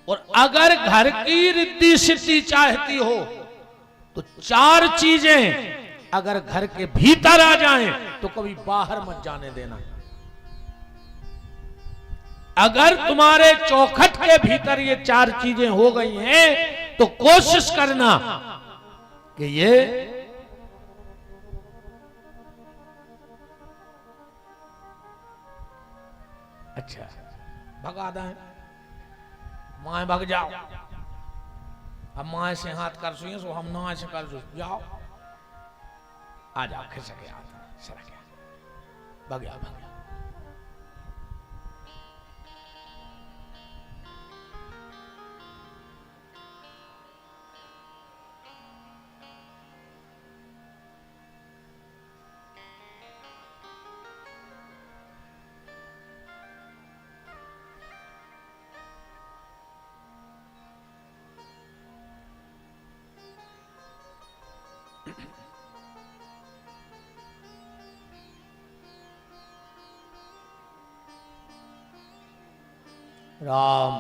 और अगर घर की रिद्धि सिद्धि चाहती हो तो 4 चीजें अगर घर के भीतर आ जाएं तो कभी बाहर मत जाने देना। अगर तुम्हारे चौखट के भीतर ये 4 चीजें हो गई हैं तो कोशिश करना कि ये अच्छा भगा दें। माए भग जाओ, अब माए से हाथ कर सुइए सो हम ना से कर जाओ, आ जाओ खिसक गया सरक गया भग गया भग गया। राम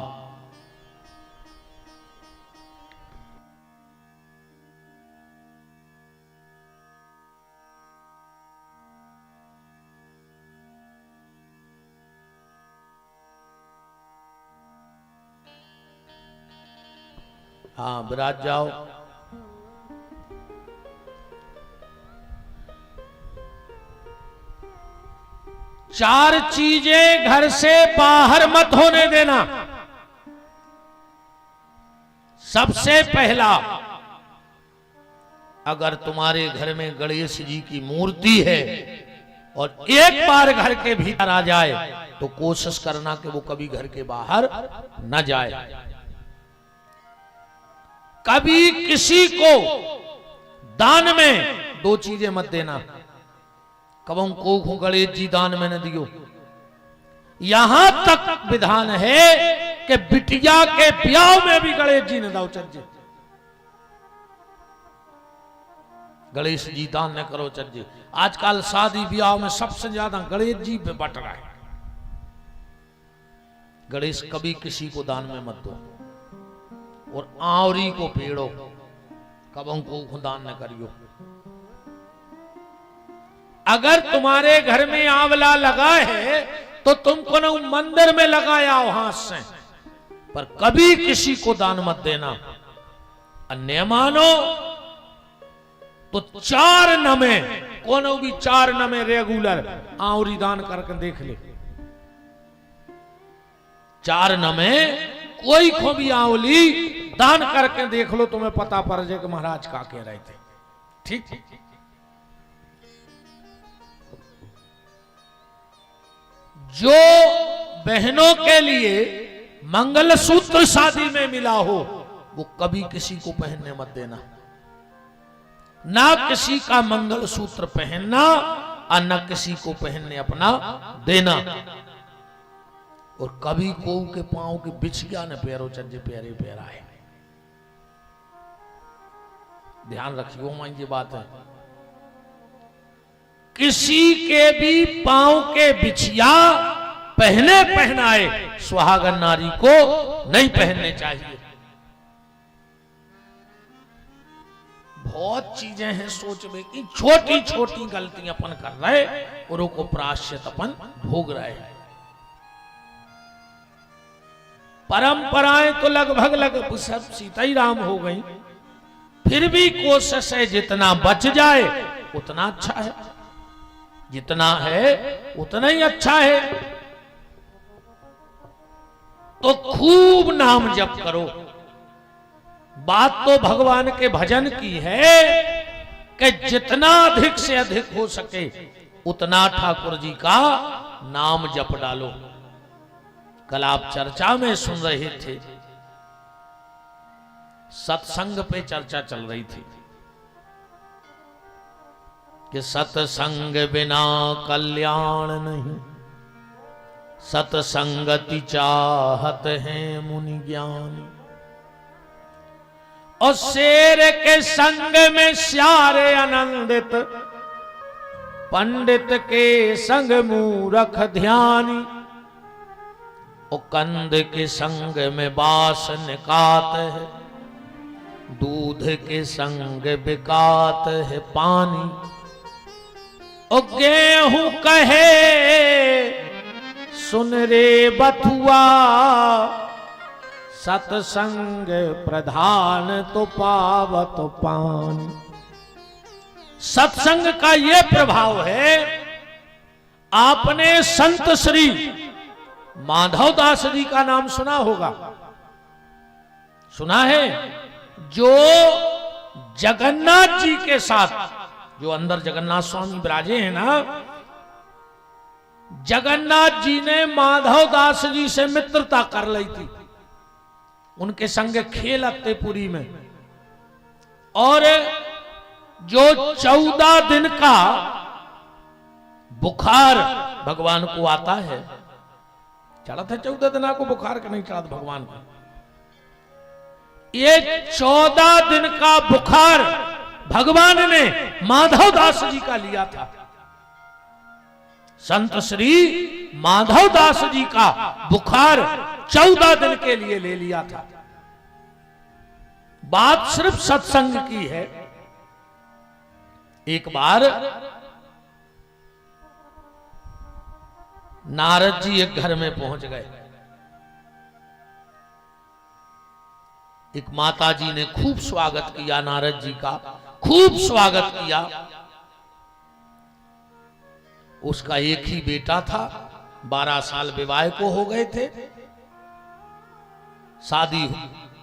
हाँ विराज जाओ। चार चीजें घर से बाहर मत होने देना। सबसे पहला, अगर तुम्हारे घर में गणेश जी की मूर्ति है और एक बार घर के भीतर आ जाए तो कोशिश करना कि वो कभी घर के बाहर न जाए। कभी किसी को दान में 2 चीजें मत देना। कबों को गणेश जी दान में न दियो। यहां तक विधान है कि बिटिया के ब्याह में भी गणेश जी ने दाव चज्जे। गणेश जी दान न करो चज्जे। आजकल शादी ब्याह में सबसे ज्यादा गणेश जी पे बट रहा है। गणेश कभी किसी को दान में मत दो। और आवरी को पेड़ो कबों को दान न करियो। अगर तुम्हारे घर में आंवला लगा है तो तुमको न मंदिर में लगाया हो हाथ से, पर कभी किसी को दान मत देना। अन्य मानो तो 4 नमे कोनो भी 4 नमे रेगुलर आवरी दान करके देख ले। 4 नमे कोई को भी आवली दान करके देख लो, तुम्हें पता पड़ जाए कि महाराज का कह रहे थे। ठीक। जो बहनों के लिए मंगलसूत्र शादी में मिला हो वो कभी किसी को पहनने मत देना। ना किसी का मंगलसूत्र पहनना और न किसी को पहनने अपना देना। और कभी को के पांव के बिछिया न पैरों चज्जे प्यारे प्यारा है। ध्यान रखियो मां ये बात है। किसी के भी पांव के बिछिया पहनाए सुहागन नारी को नहीं पहनने चाहिए। बहुत चीजें हैं सोच में कि छोटी छोटी गलतियां अपन कर रहे और उनको प्रायश्चित अपन भोग रहे हैं। परंपराएं तो लगभग सब सीता ही राम हो गई। फिर भी कोशिश है जितना बच जाए उतना अच्छा है। जितना है उतना ही अच्छा है। तो खूब नाम जप करो। बात तो भगवान के भजन की है कि जितना अधिक से अधिक हो सके उतना ठाकुर जी का नाम जप डालो। कल आप चर्चा में सुन रहे थे, सत्संग पे चर्चा चल रही थी कि सत्संग बिना कल्याण नहीं, सत्संगति चाहत है मुनि ज्ञानी। और शेर के संग में स्यारे आनंदित, पंडित के संग मूरख ध्यानी। ओ कंद के संग में बास निकात है, दूध के संग बिकात है पानी। ओ गेहूं कहे सुन रे बथुआ, सत्संग प्रधान तो पावत पानी। सत्संग का यह प्रभाव है, आपने संत श्री माधव दास जी का नाम सुना होगा, सुना है? जो जगन्नाथ जी के साथ, जो अंदर जगन्नाथ स्वामी विराजे हैं ना, जगन्नाथ जी ने माधव दास जी से मित्रता कर ली थी, उनके संग खेलते पुरी में। और जो 14 दिन का बुखार भगवान को आता है, चढ़ा था 14 दिन को बुखार का, नहीं चढ़ा था भगवान को। ये 14 दिन का बुखार भगवान ने माधव दास जी का लिया था। संत श्री माधव दास जी का बुखार 14 दिन के लिए ले लिया था। बात सिर्फ सत्संग की है। एक बार नारद जी एक घर में पहुंच गए। एक माता जी ने खूब स्वागत किया नारद जी का, खूब स्वागत किया। उसका एक ही बेटा था, 12 साल विवाह को हो गए थे, शादी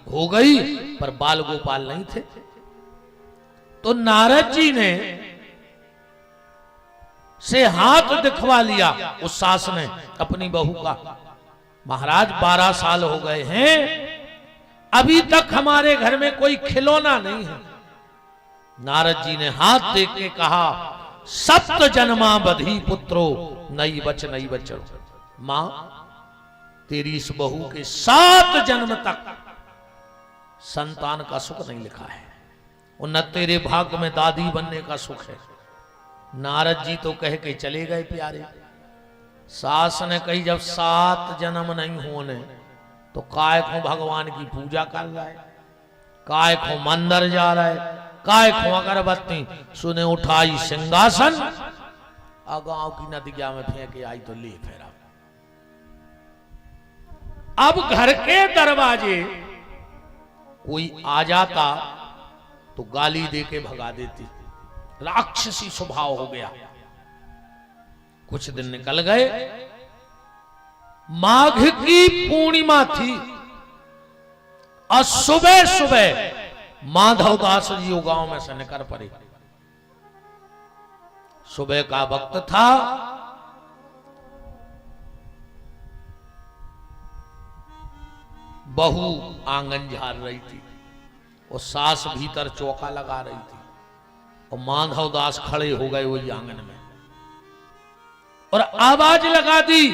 हो गई पर बाल गोपाल नहीं थे। तो नारद जी ने से हाथ दिखवा लिया उस सास ने अपनी बहू का, महाराज 12 साल हो गए हैं, अभी तक हमारे घर में कोई खिलौना नहीं है। नारद जी ने हाथ देख के कहा, 7 जन्मा बधी पुत्रो नई बचो। मां, तेरी इस बहू के 7 जन्म तक संतान का सुख नहीं लिखा है, और न तेरे भाग्य में दादी बनने का सुख है। नारद जी तो कह के चले गए प्यारे। सास ने कही, जब 7 जन्म नहीं होने तो काय को भगवान की पूजा कर रहा है, काय को मंदिर जा रहा है, काय को अगरबत्ती सुने उठाई सिंहासन, गांव की नदिया में फेंके आई तो ले फेरा। अब घर के दरवाजे कोई आ जाता तो गाली दे के भगा देती, राक्षसी स्वभाव हो गया। कुछ दिन निकल गए, माघ की पूर्णिमा थी और सुबह सुबह माधव दास जी गांव में से निकल पड़े। सुबह का वक्त था, बहू आंगन झाड़ रही थी और सास भीतर चौका लगा रही थी, और माधव दास खड़े हो गए वही आंगन में और आवाज लगा दी,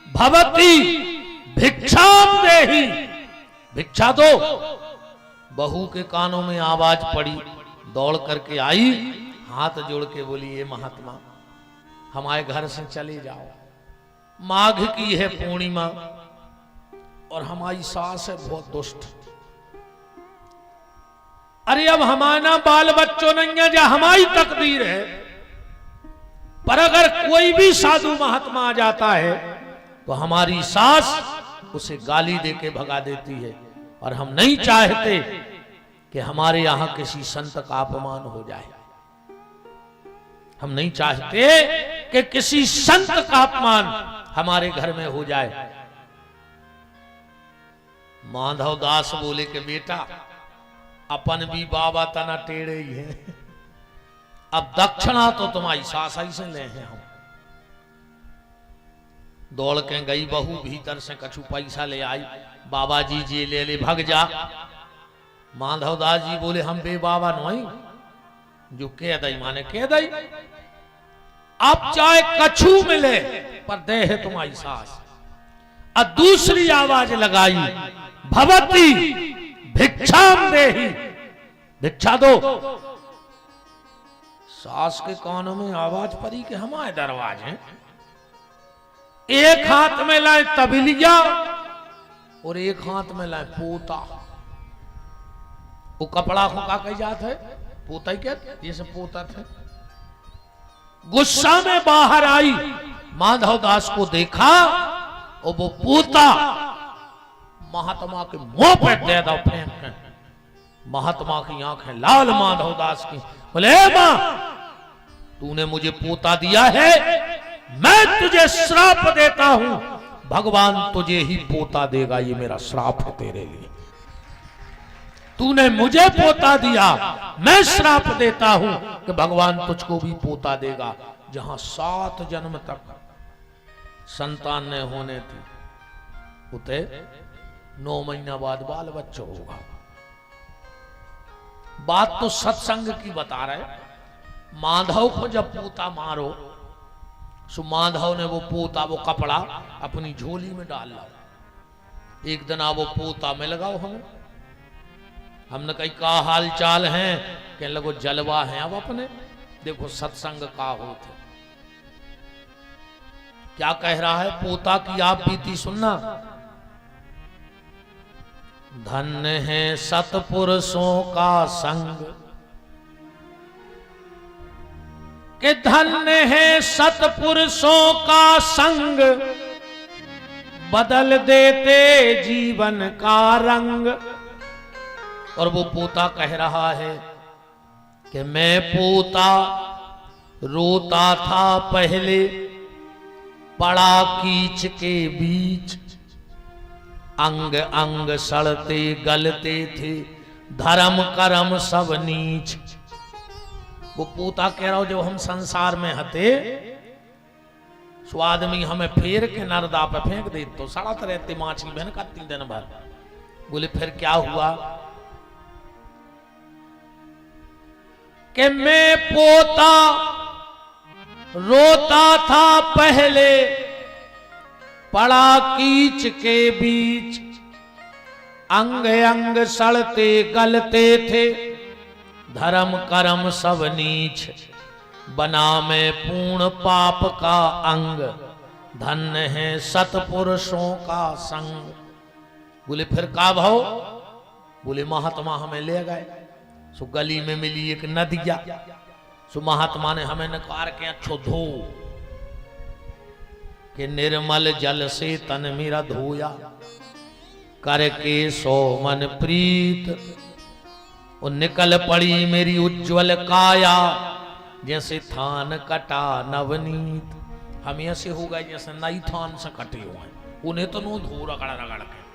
भवती भिक्षाम देहि, भिक्षा दो। बहू के कानों में आवाज पड़ी, दौड़ करके आई, हाथ जोड़ के बोली, ये महात्मा हमारे घर से चले जाओ, माघ की है पूर्णिमा और हमारी सास है बहुत दुष्ट। अरे अब हमारा बाल बच्चों नहीं है, जो हमारी तकदीर है, पर अगर कोई भी साधु महात्मा आ जाता है तो हमारी सास उसे गाली देके भगा देती है, और हम नहीं चाहते कि हमारे यहां किसी संत का अपमान हो जाए। हम नहीं चाहते कि किसी संत का अपमान हमारे घर में हो जाए। माधव दास बोले कि बेटा, अपन भी बाबा तना टेढ़े ही है, अब दक्षिणा तो तुम्हारी सास ही से ले हैं हम। दौड़ के गई बहू, भीतर से कछु पैसा ले आई, बाबा जी जी ले भग जा। माधव दास जी बोले, हम बे बाबा नहीं, जो कह दई माने कह दई, अब चाहे कछु मिले पर दे है तुम्हारी सास। और दूसरी आवाज लगाई, भवती भिक्षाम देहि, भिक्षा दो। सास के कानों में आवाज पड़ी कि हमारे दरवाजे। एक हाथ में लाए तबलिया और एक हाथ में लाए पोता। वो कपड़ा को का कही जात है, पोता ही क्या, ये सब पोता थे। गुस्सा में बाहर आई, माधव दास को देखा और वो पोता महात्मा के मुंह पे दे दो फेंक के। महात्मा की आंखें लाल माधव दास की। बोले मां, तूने मुझे पोता दिया है, मैं तुझे श्राप देता हूं, भगवान तुझे ही पोता देगा, ये मेरा श्राप है तेरे लिए। तूने मुझे पोता दिया, मैं श्राप देता हूं कि भगवान तुझको भी पोता देगा। जहां 7 जन्म तक संतान न होने थी, उते 9 महीना बाद बाल बच्चा होगा। बात तो सत्संग की बता रहे। माधव को जब पोता मारो, सो माधव ने वो पोता, वो कपड़ा अपनी झोली में डाल ला। एक दिन वो पोता में लगाओ, हमने कही का हाल चाल है, कहने लगो जलवा है अब अपने। देखो सत्संग का होते क्या कह रहा है, पोता की आप बीती सुनना। धन्य है सतपुरुषों का संग, कि धन्य है सतपुरुषों का संग, बदल देते जीवन का रंग। और वो पोता कह रहा है कि मैं पोता रोता था पहले, पड़ा कीच के बीच, अंग अंग सड़ते गलते थे, धर्म कर्म सब नीच। वो पोता कह रहा हो, जब हम संसार में हते, सो आदमी हमें फेर के नरदा पे फेंक दे तो सड़त रहते माछी बहन का 3 दिन भर। बोले फिर क्या हुआ, कि मैं पोता रोता था पहले, पड़ा कीच के बीच, अंग अंग सड़ते गलते थे, धर्म कर्म सब नीच। बना में पूर्ण पाप का अंग, धन्य है सतपुरुषों का संग। बोले फिर का भाव, बोले महात्मा हमें ले गए। सो गली में मिली एक नदिया, सो महात्मा ने हमें नकार के अच्छो धो, कि निर्मल जल से तन मेरा धोया, करके 100 मन प्रीत। और निकल पड़ी मेरी उज्जवल काया, जैसे थान कटा नवनीत। हम ऐसे हो गए जैसे नई थान से कटे हुए, उन्हें तो नो धो रगड़ रगड़ के।